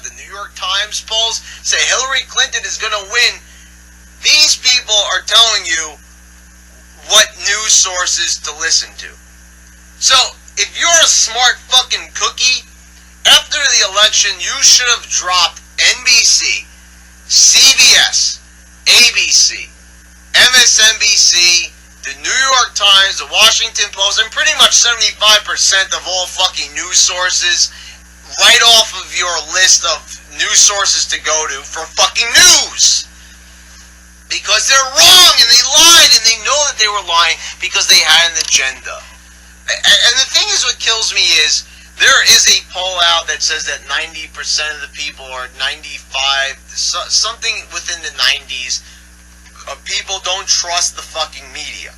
out the New York Times polls say Hillary Clinton is going to win. These people are telling you what news sources to listen to. So, if you're a smart fucking cookie, after the election, you should have dropped NBC, CBS, ABC, MSNBC, the New York Times, the Washington Post, and pretty much 75% of all fucking news sources right off of your list of news sources to go to for fucking news. Because they're wrong, and they lied, and they know that they were lying because they had an agenda. And the thing is, what kills me is, there is a poll out that says that 90% of the people, or 95, something within the 90s, of people don't trust the fucking media.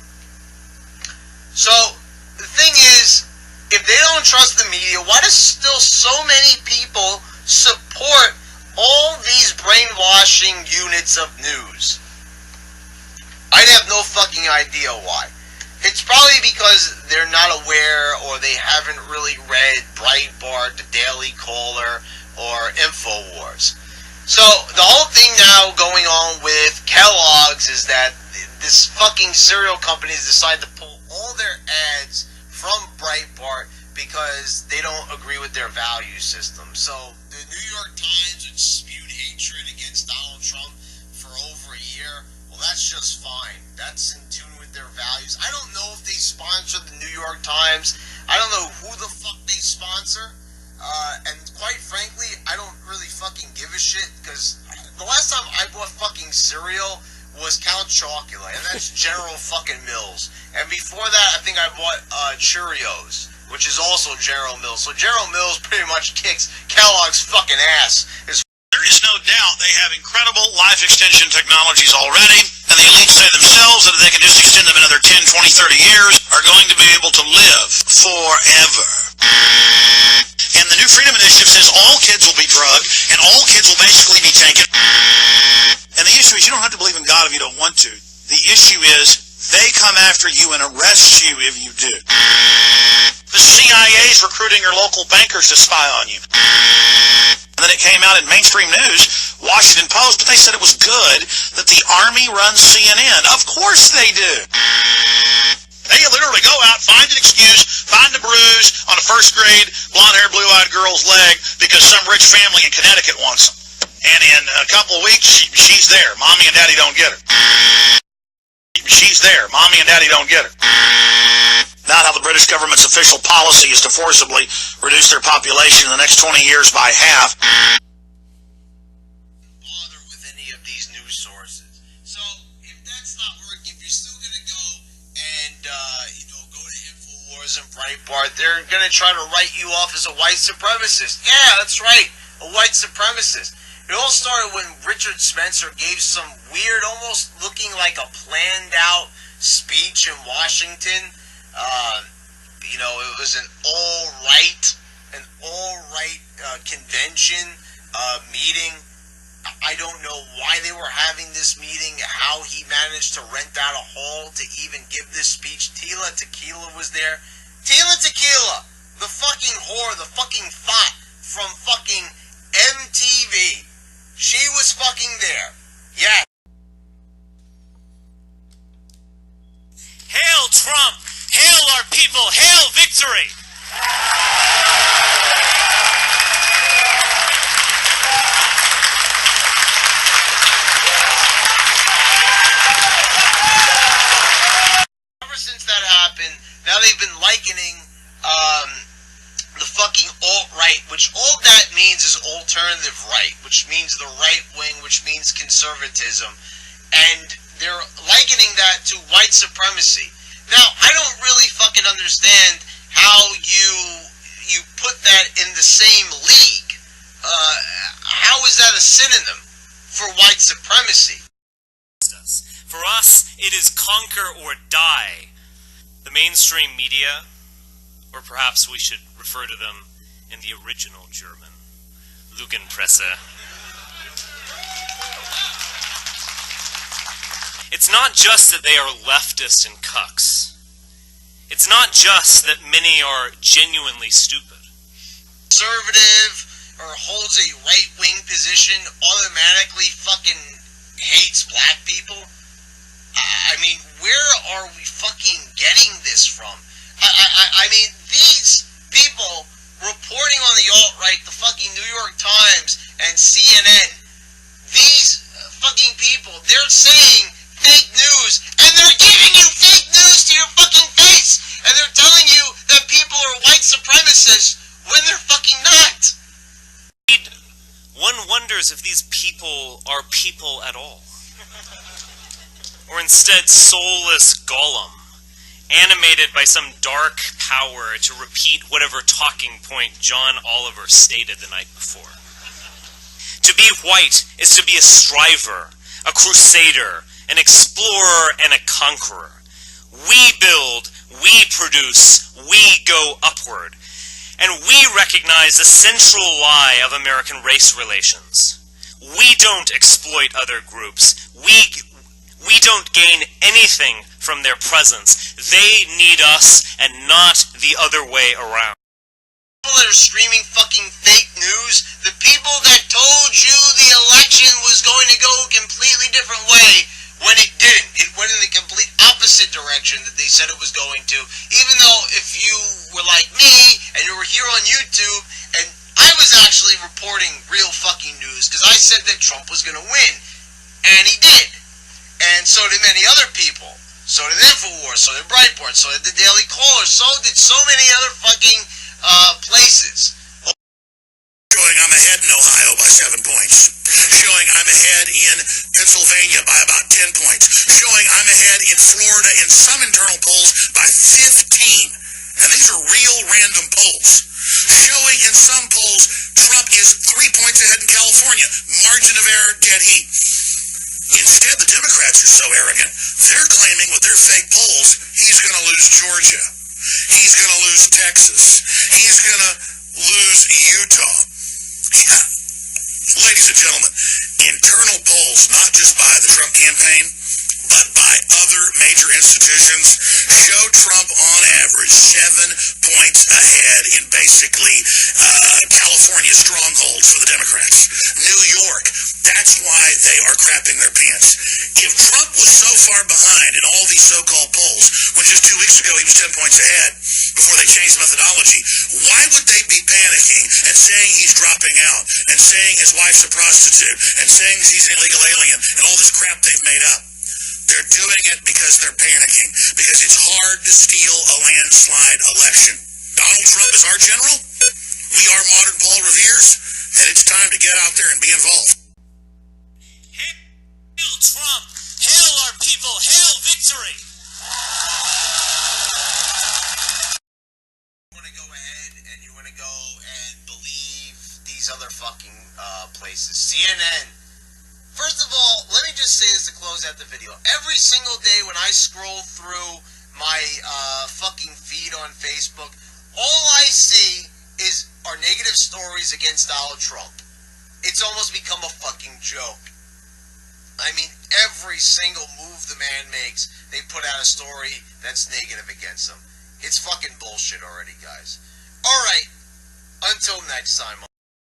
So, the thing is, if they don't trust the media, why do still so many people support all these brainwashing units of news? I'd have no fucking idea why. It's probably because they're not aware or they haven't really read Breitbart, the Daily Caller, or InfoWars. So, the whole thing now going on with Kellogg's is that this fucking cereal company has decided to pull all their ads from Breitbart because they don't agree with their value system. So, the New York Times, which spewed hatred against Donald Trump for over a year, well, that's just fine. That's in tune with their values. I don't know if they sponsor the New York Times. I don't know who the fuck they sponsor. And quite frankly, I don't really fucking give a shit, because the last time I bought fucking cereal was Count Chocula, and that's General fucking Mills. And before that, I think I bought Cheerios, which is also General Mills. So General Mills pretty much kicks Kellogg's fucking ass. There is no doubt they have incredible life extension technologies already, and the elites say themselves that if they can just extend them another 10, 20, 30 years, are going to be able to live forever. And the New Freedom Initiative says all kids will be drugged, and all kids will basically be taken. And the issue is, you don't have to believe in God if you don't want to. The issue is, they come after you and arrest you if you do. The CIA is recruiting your local bankers to spy on you. And then it came out in mainstream news, Washington Post, but they said it was good that the Army runs CNN. Of course they do. They literally go out, find an excuse, find a bruise on a first grade blonde-haired, blue-eyed girl's leg because some rich family in Connecticut wants them. And in a couple of weeks, she's there. Mommy and Daddy don't get her. She's there. Mommy and Daddy don't get her. Not how the British government's official policy is to forcibly reduce their population in the next 20 years by half. Bother with any of these news sources. So, if that's not working, if you're still going to go and, go to InfoWars and Breitbart, they're going to try to write you off as a white supremacist. Yeah, that's right, a white supremacist. It all started when Richard Spencer gave some weird, almost looking like a planned out speech in Washington. It was an all-right convention meeting. I don't know why they were having this meeting, how he managed to rent out a hall to even give this speech. Tila Tequila was there. Tila Tequila, the fucking whore, the fucking thought from fucking MTV. She was fucking there. Yeah. Hail Trump! Hail our people! Hail victory! Ever since that happened, now they've been likening the fucking alt-right, which all that means is alternative right, which means the right wing, which means conservatism. And they're likening that to white supremacy. Now, I don't really fucking understand how you put that in the same league. How is that a synonym for white supremacy? For us, it is conquer or die. The mainstream media, or perhaps we should refer to them in the original German, Lügenpresse. It's not just that they are leftist and cucks. It's not just that many are genuinely stupid. Conservative, or holds a right-wing position automatically fucking hates black people? I mean, where are we fucking getting this from? I mean, these people reporting on the alt-right, the fucking New York Times and CNN, these fucking people, they're saying fake news, and they're giving you fake news to your fucking face, and they're telling you that people are white supremacists when they're fucking not. One wonders if these people are people at all. Or instead soulless Gollum, animated by some dark power to repeat whatever talking point John Oliver stated the night before. To be white is to be a striver, a crusader, an explorer, and a conqueror. We build, we produce, we go upward. And we recognize the central lie of American race relations. We don't exploit other groups. We don't gain anything from their presence. They need us and not the other way around. People that are streaming fucking fake news, the people that told you the election was going to go a completely different way when it didn't. It went in the complete opposite direction that they said it was going to. Even though if you were like me and you were here on YouTube, and I was actually reporting real fucking news because I said that Trump was going to win. And he did. And so did many other people. So did InfoWars, so did Breitbart, so did the Daily Caller, so did so many other fucking places. Showing I'm ahead in Ohio by 7 points. Showing I'm ahead in Pennsylvania by about 10 points. Showing I'm ahead in Florida in some internal polls by 15. And these are real random polls. Showing in some polls Trump is 3 points ahead in California. Margin of error, dead heat. Instead, the Democrats are so arrogant, they're claiming with their fake polls, he's going to lose Georgia. He's going to lose Texas. He's going to lose Utah. Yeah. Ladies and gentlemen, internal polls, not just by the Trump campaign, but by other major institutions, show Trump on average 7 points ahead in basically California strongholds for the Democrats. New York, that's why they are crapping their pants. If Trump was so far behind in all these so-called polls, when just 2 weeks ago he was 10 points ahead, before they changed methodology, why would they be panicking and saying he's dropping out, and saying his wife's a prostitute, and saying he's an illegal alien, and all this crap they've made up? They're doing it because they're panicking, because it's hard to steal a landslide election. Donald Trump is our general. We are modern Paul Revere's, and it's time to get out there and be involved. Hail Trump! Hail our people! Hail victory! You want to go ahead and you want to go and believe these other fucking places. CNN. First of all, let me just say this to close out the video. Every single day when I scroll through my fucking feed on Facebook, all I see are negative stories against Donald Trump. It's almost become a fucking joke. I mean, every single move the man makes, they put out a story that's negative against him. It's fucking bullshit already, guys. Alright, until next time.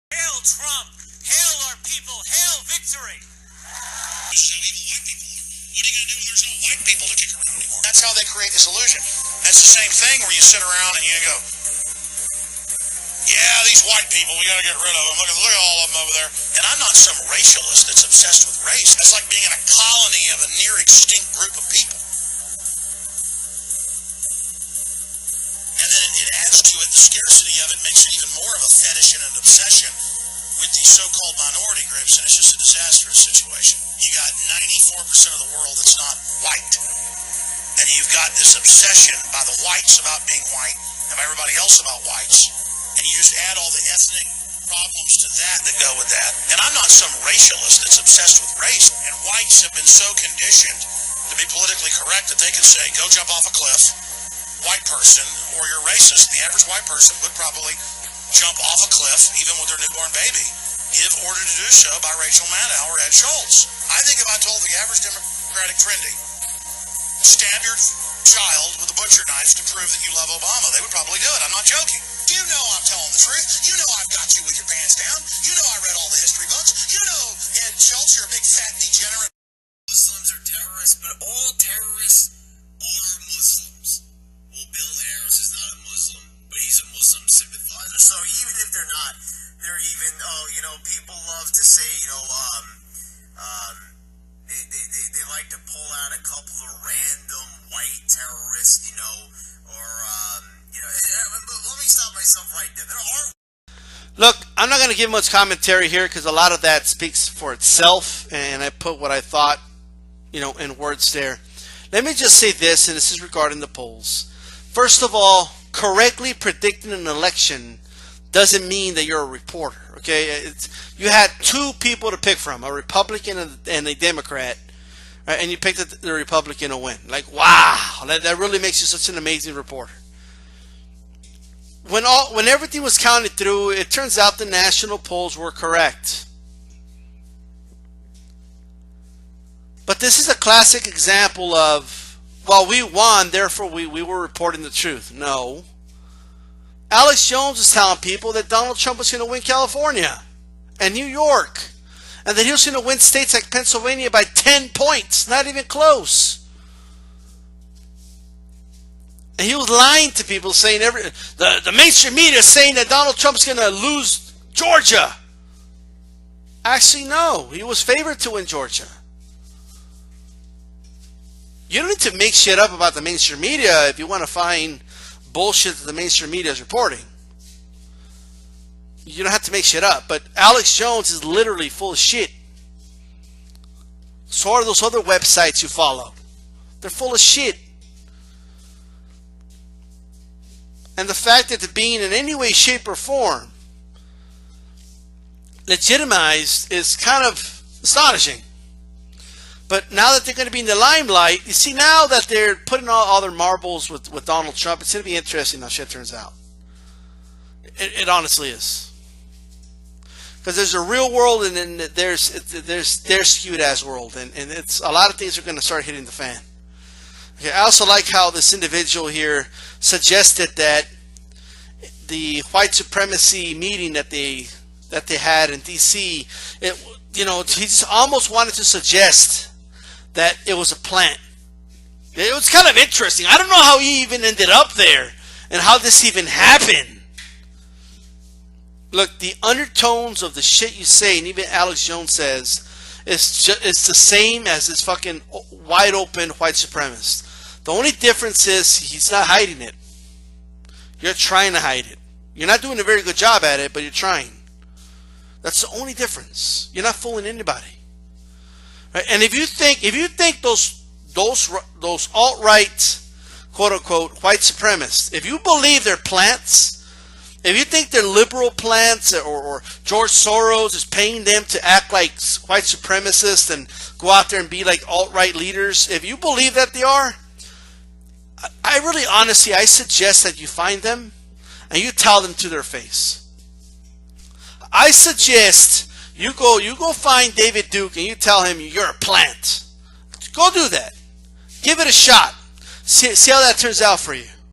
Hail Trump! Hail our people! Hail victory! There's no evil white people. What are you going to do when there's no white people to kick around anymore? That's how they create this illusion. That's the same thing where you sit around and you go, yeah, these white people, we got to get rid of them. Look at all of them over there. And I'm not some racialist that's obsessed with race. That's like being in a colony of a near extinct group of people. And then it adds to it, the scarcity of it makes it even more of a fetish and an obsession with these so-called minority groups, and it's just a disastrous situation. You got 94% of the world that's not white, and you've got this obsession by the whites about being white, and by everybody else about whites, and you just add all the ethnic problems to that go with that. And I'm not some racialist that's obsessed with race, and whites have been so conditioned to be politically correct that they can say, go jump off a cliff, white person, or you're racist. The average white person would probably jump off a cliff, even with their newborn baby, if ordered to do so by Rachel Maddow or Ed Schultz. I think if I told the average Democratic trendy, stab your child with a butcher knife to prove that you love Obama, they would probably do it. I'm not joking. You know I'm telling the truth. You know I've got you with your pants down. You know I read all the history books. You know Ed Schultz, you're a big fat degenerate. Muslims are terrorists, but all terrorists are Muslims. Well, Bill Ayers is not a Muslim, but he's a Muslim sympathizer. So even if they're not, they're even, people love to say, they like to pull out a couple of random white terrorists, let me stop myself right there. There are. Look, I'm not going to give much commentary here because a lot of that speaks for itself, and I put what I thought, in words there. Let me just say this, and this is regarding the polls. First of all, correctly predicting an election doesn't mean that you're a reporter, okay? You had two people to pick from, a Republican and a Democrat, right? And you picked the Republican to win. Like, wow, that really makes you such an amazing reporter. When everything was counted through, it turns out the national polls were correct. But this is a classic example of, well, we won, therefore we were reporting the truth. No. Alex Jones was telling people that Donald Trump was going to win California and New York, and that he was going to win states like Pennsylvania by 10 points, not even close. And he was lying to people, saying the mainstream media is saying that Donald Trump's going to lose Georgia. Actually, no. He was favored to win Georgia. You don't need to make shit up about the mainstream media if you want to find bullshit that the mainstream media is reporting. You don't have to make shit up. But Alex Jones is literally full of shit. So are those other websites you follow. They're full of shit. And the fact that they're being in any way, shape, or form legitimized is kind of astonishing. But now that they're going to be in the limelight, you see, now that they're putting all their marbles with Donald Trump, it's going to be interesting how shit turns out. It honestly is. Because there's a real world, and then there's their skewed ass world, and it's a lot of things are going to start hitting the fan. Okay, I also like how this individual here suggested that the white supremacy meeting that they had in D.C., he just almost wanted to suggest that it was a plant. It was kind of interesting. I don't know how he even ended up there and how this even happened. Look, the undertones of the shit you say, and even Alex Jones says, it's the same as this fucking wide open white supremacist. The only difference is he's not hiding it. You're trying to hide it. You're not doing a very good job at it, but you're trying. That's the only difference. You're not fooling anybody. Right? And if you think those alt-right, quote unquote, white supremacists, if you believe they're plants, if you think they're liberal plants, or George Soros is paying them to act like white supremacists and go out there and be like alt-right leaders, if you believe that they are, I really honestly, I suggest that you find them and you tell them to their face. I suggest you go find David Duke and you tell him you're a plant. Go do that. Give it a shot. See how that turns out for you.